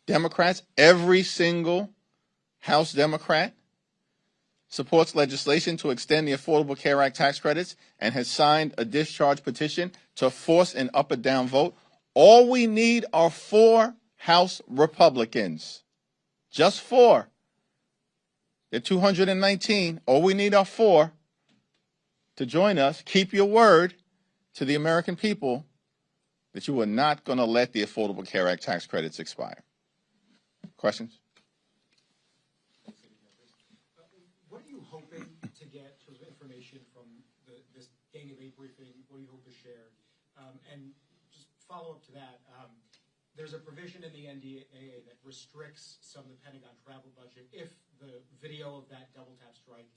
Democrats, every single House Democrat, supports legislation to extend the Affordable Care Act tax credits and has signed a discharge petition to force an up or down vote. All we need are 4 House Republicans. Just 4. They're 219. All we need are 4 to join us. Keep your word to the American people that you are not going to let the Affordable Care Act tax credits expire. Questions? What are you hoping to get sort of information from this Gang of 8 briefing? What do you hope to share? And just follow up to that, there's a provision in the NDAA that restricts some of the Pentagon travel budget if the video of that double tap strike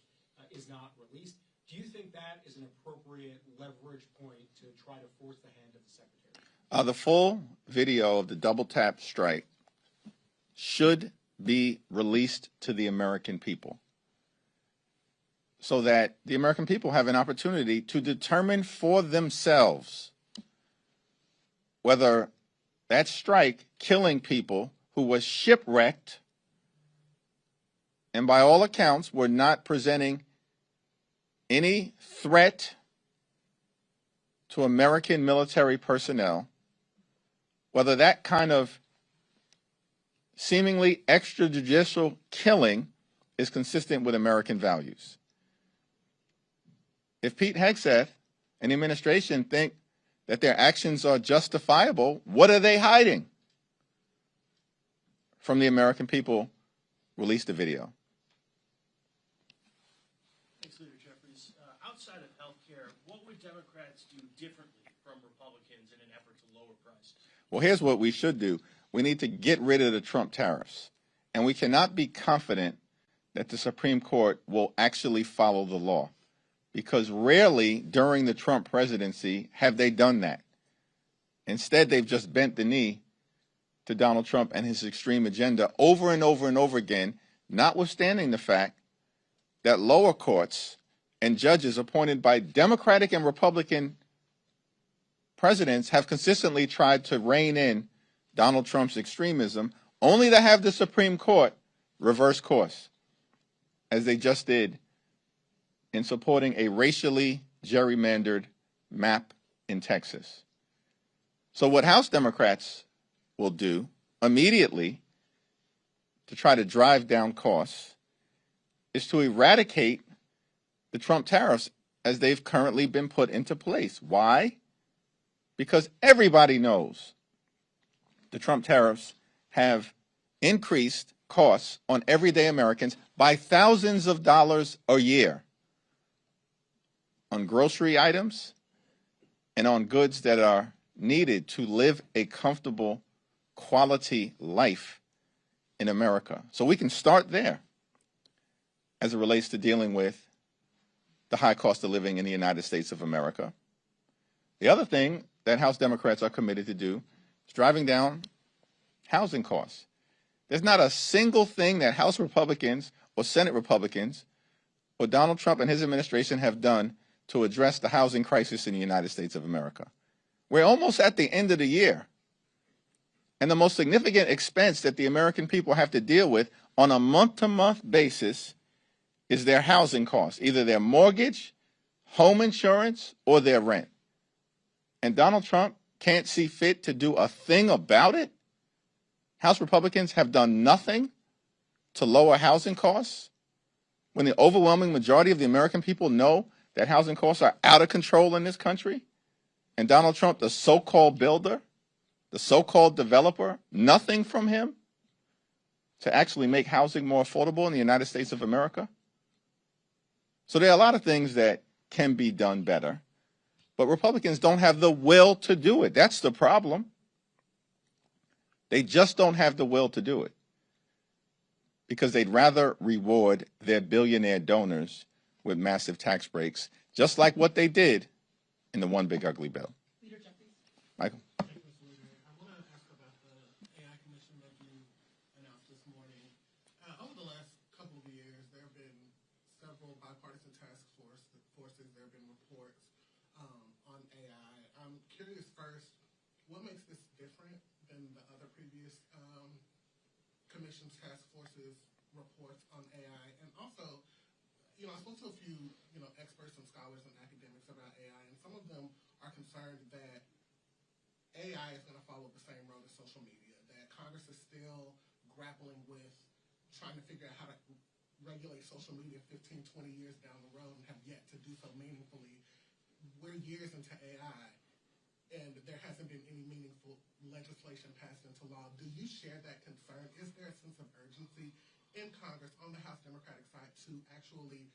is not released. Do you think that is an appropriate leverage point to try to force the hand of the Secretary? The full video of the double tap strike should be released to the American people so that the American people have an opportunity to determine for themselves whether that strike killing people who was shipwrecked and by all accounts were not presenting any threat to American military personnel, whether that kind of seemingly extrajudicial killing is consistent with American values. If Pete Hegseth and the administration think that their actions are justifiable, what are they hiding from the American people? Release the video. Thanks, Leader Jeffries. Outside of health care, what would Democrats do differently from Republicans in an effort to lower prices? Well, here's what we should do. We need to get rid of the Trump tariffs. And we cannot be confident that the Supreme Court will actually follow the law, because rarely during the Trump presidency have they done that. Instead, they've just bent the knee to Donald Trump and his extreme agenda over and over and over again, notwithstanding the fact that lower courts and judges appointed by Democratic and Republican presidents have consistently tried to rein in Donald Trump's extremism, only to have the Supreme Court reverse course, as they just did in supporting a racially gerrymandered map in Texas. So what House Democrats will do immediately to try to drive down costs is to eradicate the Trump tariffs as they've currently been put into place. Why? Because everybody knows the Trump tariffs have increased costs on everyday Americans by thousands of dollars a year on grocery items and on goods that are needed to live a comfortable, quality life in America. So we can start there as it relates to dealing with the high cost of living in the United States of America. The other thing that House Democrats are committed to do is driving down housing costs. There's not a single thing that House Republicans or Senate Republicans or Donald Trump and his administration have done to address the housing crisis in the United States of America. We're almost at the end of the year. And the most significant expense that the American people have to deal with on a month-to-month basis is their housing costs, either their mortgage, home insurance, or their rent. And Donald Trump can't see fit to do a thing about it? House Republicans have done nothing to lower housing costs when the overwhelming majority of the American people know that housing costs are out of control in this country? And Donald Trump, the so-called builder, the so-called developer, nothing from him to actually make housing more affordable in the United States of America? So there are a lot of things that can be done better, but Republicans don't have the will to do it. That's the problem. They just don't have the will to do it because they'd rather reward their billionaire donors with massive tax breaks, just like what they did in the One Big Ugly Bill. Leader Jeffries. Michael? Thank you, Mr. Leader. I want to ask about the AI commission that you announced this morning. Over the last couple of years, there have been several bipartisan task forces. There have been reports on AI. I'm curious first, what makes this different than the other previous Commission's task force's reports on AI? And also, I spoke to a few, experts and scholars and academics about AI, and some of them are concerned that AI is going to follow the same road as social media, that Congress is still grappling with trying to figure out how to regulate social media 15, 20 years down the road and have yet to do so meaningfully. We're years into AI, and there hasn't been any meaningful legislation passed into law. Do you share that concern? Is there a sense of urgency in Congress on the House Democratic side to actually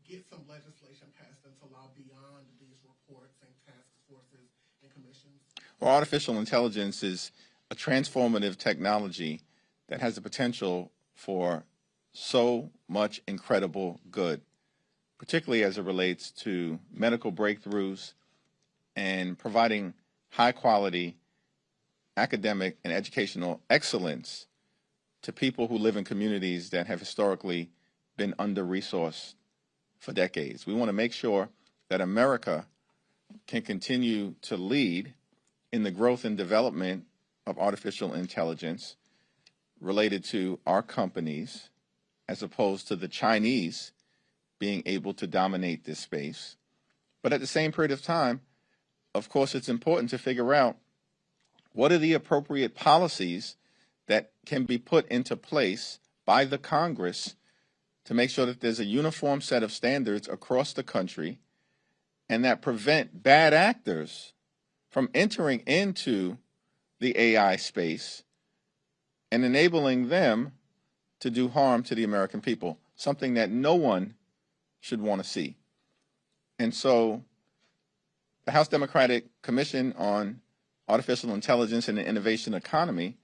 get some legislation passed into law beyond these reports and task forces and commissions? Well, artificial intelligence is a transformative technology that has the potential for so much incredible good, particularly as it relates to medical breakthroughs and providing high quality academic and educational excellence to people who live in communities that have historically been under-resourced for decades. We want to make sure that America can continue to lead in the growth and development of artificial intelligence related to our companies, as opposed to the Chinese being able to dominate this space. But at the same period of time, of course, it's important to figure out what are the appropriate policies that can be put into place by the Congress to make sure that there's a uniform set of standards across the country and that prevent bad actors from entering into the AI space and enabling them to do harm to the American people, something that no one should want to see. And so the House Democratic Commission on Artificial Intelligence and the Innovation Economy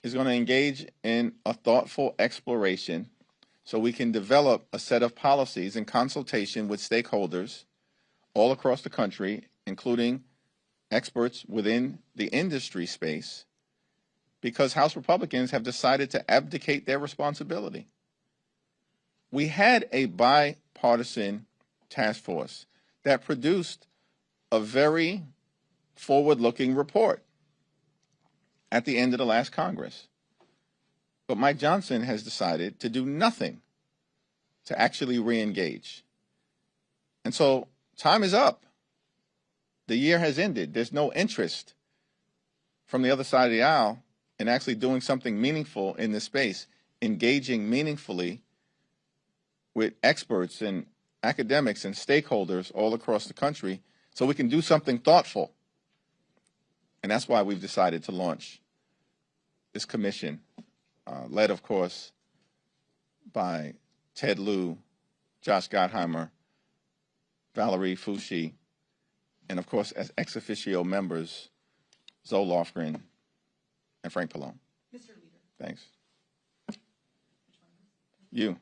is going to engage in a thoughtful exploration so we can develop a set of policies in consultation with stakeholders all across the country, including experts within the industry space, because House Republicans have decided to abdicate their responsibility. We had a bipartisan task force that produced a very forward-looking report at the end of the last Congress. But Mike Johnson has decided to do nothing to actually re-engage. And so time is up. The year has ended. There's no interest from the other side of the aisle in actually doing something meaningful in this space, engaging meaningfully with experts and academics and stakeholders all across the country so we can do something thoughtful. And that's why we've decided to launch this commission, led, of course, by Ted Lieu, Josh Gottheimer, Valerie Foushee, and, of course, as ex officio members, Zoe Lofgren and Frank Pallone. Mr. Leader. Thanks. Which one? You.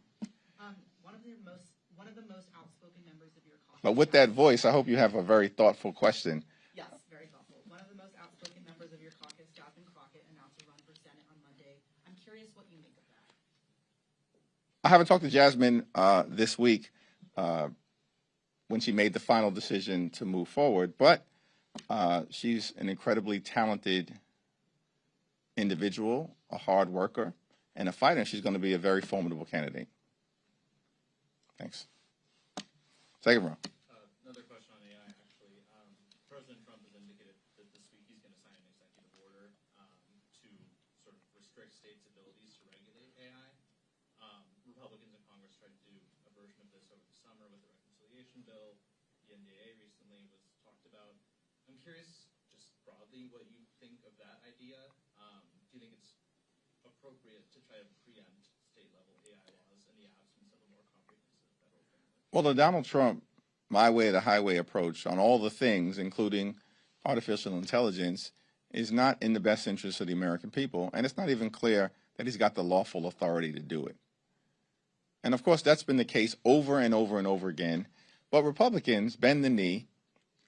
One of the most outspoken members of your caucus. But with that voice, I hope you have a very thoughtful question. Yes, very thoughtful. One of the most outspoken members of your caucus, Jasmine Crockett, announced a run for Senate on Monday. I'm curious what you make of that. I haven't talked to Jasmine this week when she made the final decision to move forward, but she's an incredibly talented individual, a hard worker, and a fighter, and she's going to be a very formidable candidate. Thanks. Second row. Another question on AI, actually. President Trump has indicated that this week he's going to sign an executive order to sort of restrict states' abilities to regulate AI. Republicans in Congress tried to do a version of this over the summer with the reconciliation bill. The NDAA recently was talked about. I'm curious, just broadly, what you think of that idea. Do you think it's appropriate to try to preempt state-level AI laws in the absence of a more comprehensive federal framework? Well, the Donald Trump my way or the highway approach on all the things, including artificial intelligence, is not in the best interest of the American people, and it's not even clear that he's got the lawful authority to do it. And of course, that's been the case over and over and over again. But Republicans bend the knee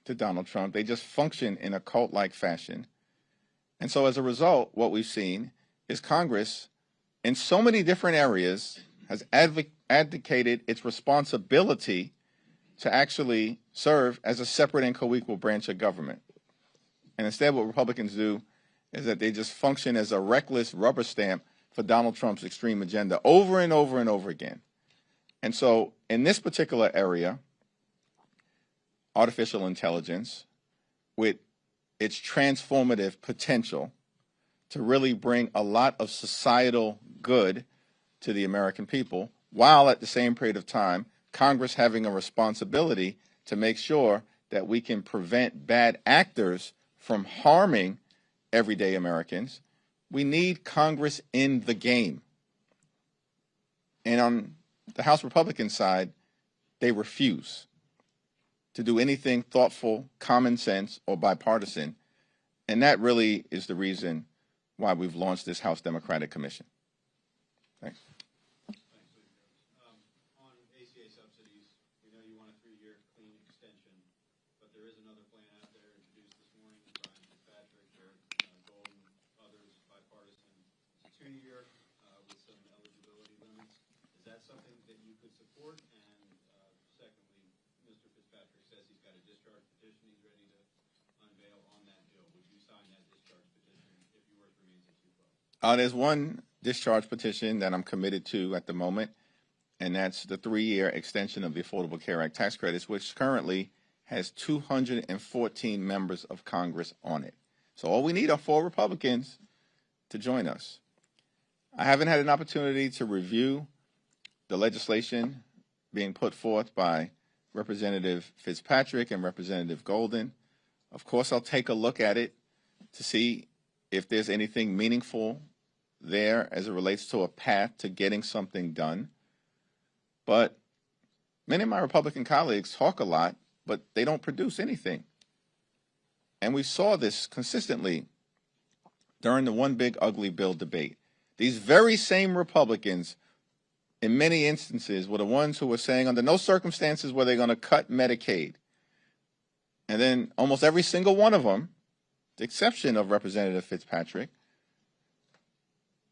to Donald Trump. They just function in a cult-like fashion. And so as a result, what we've seen is Congress, in so many different areas, has advocated its responsibility to actually serve as a separate and co-equal branch of government. And instead, what Republicans do is that they just function as a reckless rubber stamp for Donald Trump's extreme agenda over and over and over again. And so in this particular area, artificial intelligence, with its transformative potential to really bring a lot of societal good to the American people, while at the same period of time, Congress having a responsibility to make sure that we can prevent bad actors from harming everyday Americans, we need Congress in the game. And on the House Republican side, they refuse to do anything thoughtful, common sense, or bipartisan. And that really is the reason why we've launched this House Democratic Commission. Thanks. On ACA subsidies, we know you want a 3-year clean extension, but there is another plan out there introduced this morning by Brian Fitzpatrick, Eric Golden, others, bipartisan. It's a 2-year with some eligibility limits. Is that something that you could support? And secondly, Mr. Fitzpatrick says he's got a discharge petition he's ready to unveil on that bill. Would you sign that discharge petition if yours remains at 2 votes? There's one discharge petition that I'm committed to at the moment, and that's the 3-year extension of the Affordable Care Act tax credits, which currently has 214 members of Congress on it. So all we need are 4 Republicans to join us. I haven't had an opportunity to review the legislation being put forth by Representative Fitzpatrick and Representative Golden. Of course, I'll take a look at it to see if there's anything meaningful there as it relates to a path to getting something done. But many of my Republican colleagues talk a lot, but they don't produce anything. And we saw this consistently during the One Big Ugly Bill debate. These very same Republicans, in many instances, were the ones who were saying under no circumstances were they going to cut Medicaid. And then almost every single one of them, the exception of Representative Fitzpatrick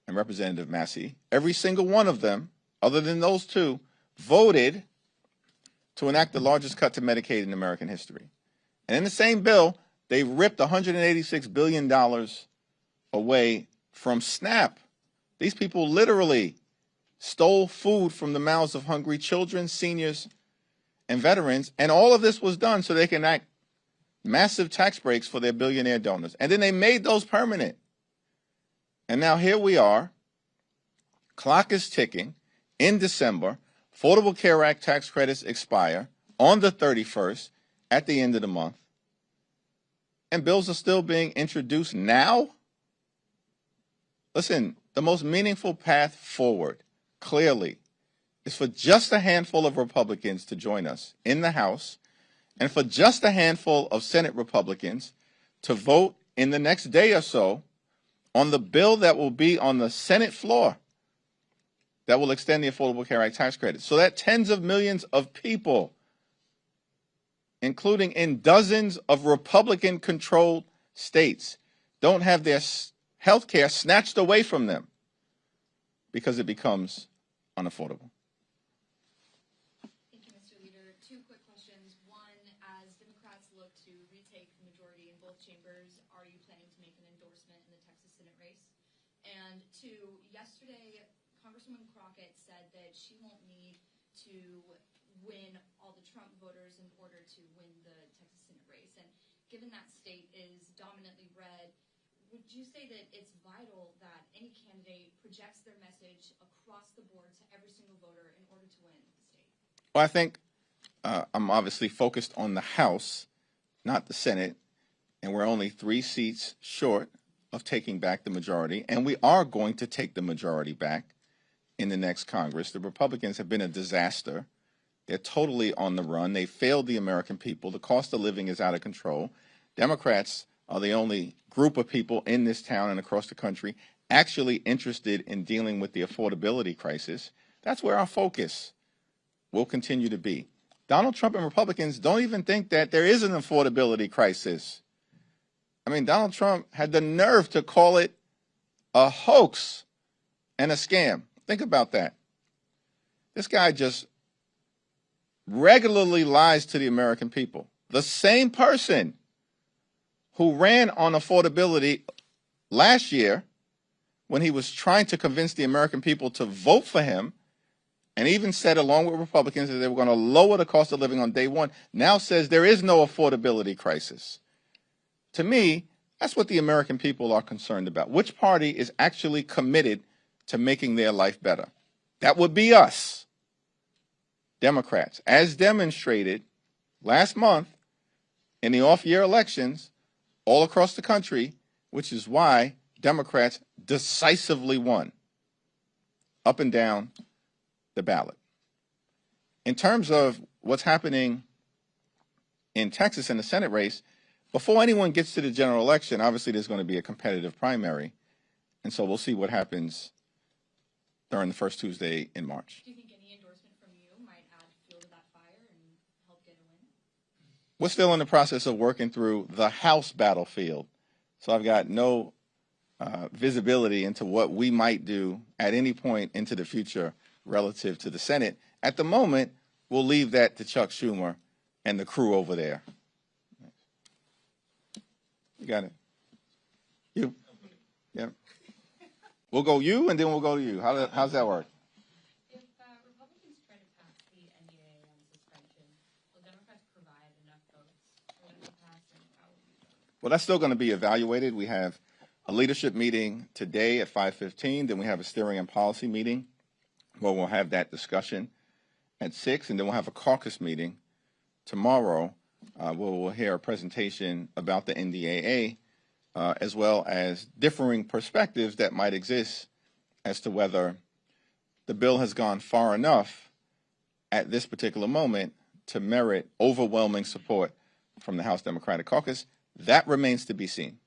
and Representative Massey, every single one of them, other than those 2, voted to enact the largest cut to Medicaid in American history. And in the same bill, they ripped $186 billion away from SNAP. These people literally stole food from the mouths of hungry children, seniors, and veterans, and all of this was done so they can enact massive tax breaks for their billionaire donors. And then they made those permanent. And now here we are, clock is ticking, in December, Affordable Care Act tax credits expire on the 31st at the end of the month, and bills are still being introduced now? Listen, the most meaningful path forward, clearly, is for just a handful of Republicans to join us in the House, and for just a handful of Senate Republicans to vote in the next day or so on the bill that will be on the Senate floor that will extend the Affordable Care Act tax credit, so that tens of millions of people, including in dozens of Republican-controlled states, don't have their health care snatched away from them because it becomes unaffordable. Thank you, Mr. Leader. 2 quick questions. One, as Democrats look to retake the majority in both chambers, are you planning to make an endorsement in the Texas Senate race? And 2, yesterday, Congresswoman Crockett said that she won't need to win all the Trump voters in order to win the Texas Senate race. And given that state is dominantly red, would you say that it's vital that any candidate projects their message across the board to every single voter in order to win the state? Well, I think I'm obviously focused on the House, not the Senate, and we're only 3 seats short of taking back the majority, and we are going to take the majority back in the next Congress. The Republicans have been a disaster. They're totally on the run. They failed the American people. The cost of living is out of control. Democrats are the only group of people in this town and across the country actually interested in dealing with the affordability crisis. That's where our focus will continue to be. Donald Trump and Republicans don't even think that there is an affordability crisis. I mean, Donald Trump had the nerve to call it a hoax and a scam. Think about that. This guy just regularly lies to the American people. The same person who ran on affordability last year when he was trying to convince the American people to vote for him, and even said, along with Republicans, that they were going to lower the cost of living on day one, now says there is no affordability crisis. To me, that's what the American people are concerned about. Which party is actually committed to making their life better? That would be us, Democrats, as demonstrated last month in the off-year elections all across the country, which is why Democrats decisively won up and down the ballot. In terms of what's happening in Texas in the Senate race, before anyone gets to the general election, obviously there's going to be a competitive primary, and so we'll see what happens during the first Tuesday in March. Do you think any endorsement from you might add fuel to that fire and help get a win? We're still in the process of working through the House battlefield, so I've got no visibility into what we might do at any point into the future relative to the Senate. At the moment, we'll leave that to Chuck Schumer and the crew over there. You got it. You? Yeah. We'll go you, and then we'll go to you. How's that work? If Republicans try to pass the NDAA on suspension, will Democrats provide enough votes for them to pass, and how will you vote? Well, that's still going to be evaluated. We have a leadership meeting today at 5:15. Then we have a steering and policy meeting where we'll have that discussion at 6. And then we'll have a caucus meeting tomorrow where we'll hear a presentation about the NDAA as well as differing perspectives that might exist as to whether the bill has gone far enough at this particular moment to merit overwhelming support from the House Democratic Caucus. That remains to be seen.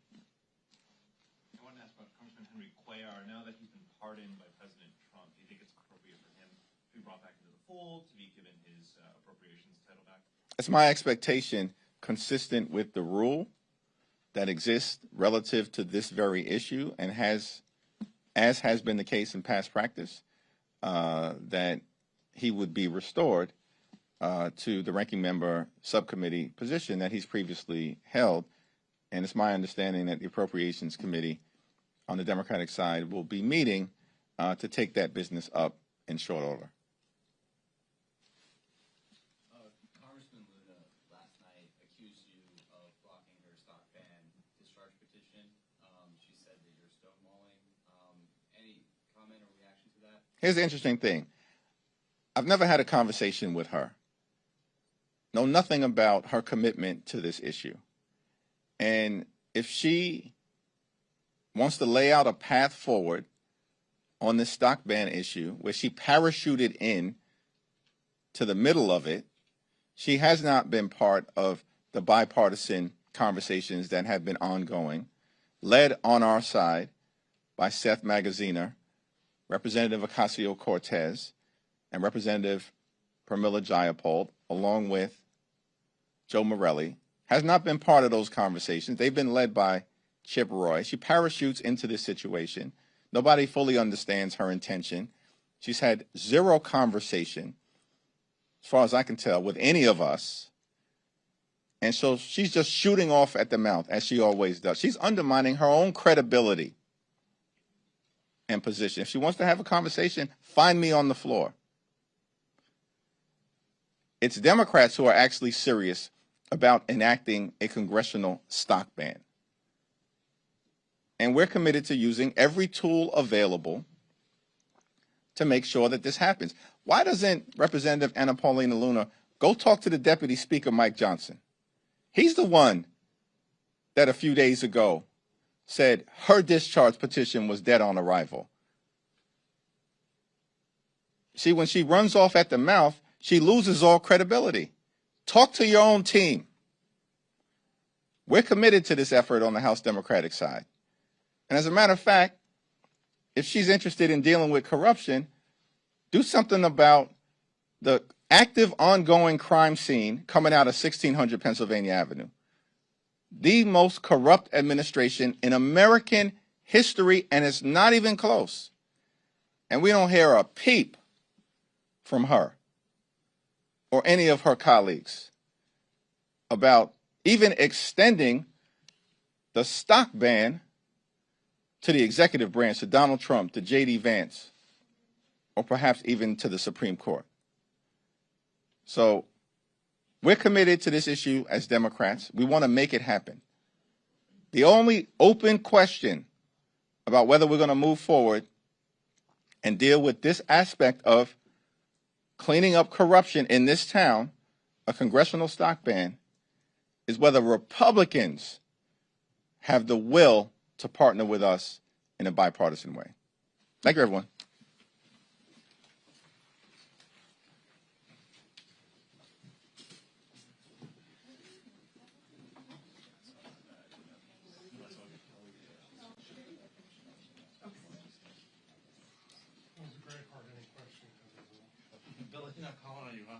I want to ask about Congressman Henry Cuellar. Now that he's been pardoned by President Trump, do you think it's appropriate for him to be brought back into the fold, to be given his appropriations title back? It's my expectation, consistent with the rule that exists relative to this very issue, and as has been the case in past practice, that he would be restored to the ranking member subcommittee position that he's previously held. And it's my understanding that the Appropriations Committee on the Democratic side will be meeting to take that business up in short order. Congressman Luna last night accused you of blocking her stock ban discharge petition. She said that you're stonewalling. Any comment or reaction to that? Here's the interesting thing. I've never had a conversation with her. Know nothing about her commitment to this issue. And if she wants to lay out a path forward on this stock ban issue where she parachuted in to the middle of it, she has not been part of the bipartisan conversations that have been ongoing, led on our side by Seth Magaziner, Representative Ocasio-Cortez, and Representative Pramila Jayapal, along with Joe Morelli, has not been part of those conversations. They've been led by Chip Roy. She parachutes into this situation. Nobody fully understands her intention. She's had zero conversation, as far as I can tell, with any of us. And so she's just shooting off at the mouth, as she always does. She's undermining her own credibility and position. If she wants to have a conversation, find me on the floor. It's Democrats who are actually serious about enacting a congressional stock ban. And we're committed to using every tool available to make sure that this happens. Why doesn't Representative Anna Paulina Luna go talk to the Deputy Speaker, Mike Johnson? He's the one that a few days ago said her discharge petition was dead on arrival. See, when she runs off at the mouth, she loses all credibility. Talk to your own team. We're committed to this effort on the House Democratic side. And as a matter of fact, if she's interested in dealing with corruption, do something about the active ongoing crime scene coming out of 1600 Pennsylvania Avenue. The most corrupt administration in American history, and it's not even close. And we don't hear a peep from her or any of her colleagues about even extending the stock ban to the executive branch, to Donald Trump, to J.D. Vance, or perhaps even to the Supreme Court. So we're committed to this issue as Democrats. We want to make it happen. The only open question about whether we're going to move forward and deal with this aspect of cleaning up corruption in this town, a congressional stock ban, is whether Republicans have the will to partner with us in a bipartisan way. Thank you, everyone. Billy's not calling on you, huh?